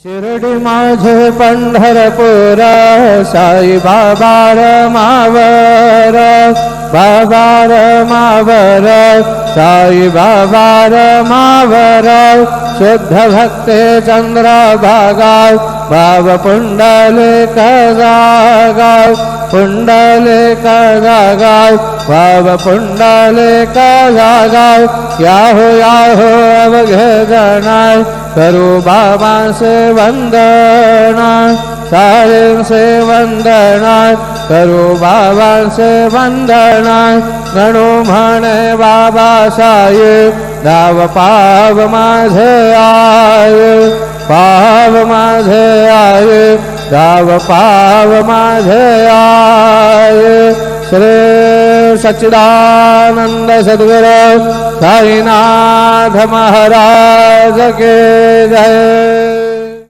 शिर्डी माझे पंढरपूर साई बाबा रमावर बाबा रमावर साई बाबा रमावर शुद्ध भक्ते चंद्रभागा भाव पुंडलिक जागा पुंडलिक जागा भाव पुंडलिक जागा याहो याहो अवघे जनाय करू बाबा से वंदना सारे से वंदना करू बाबा से वंदना गणू म्हणे बाबा साये दाव पाव माझे आये पाव माझे आये दाव पाव माझे आये श्री सच्चिदानंद सद्गुरु साईनाथ महाराज के जय।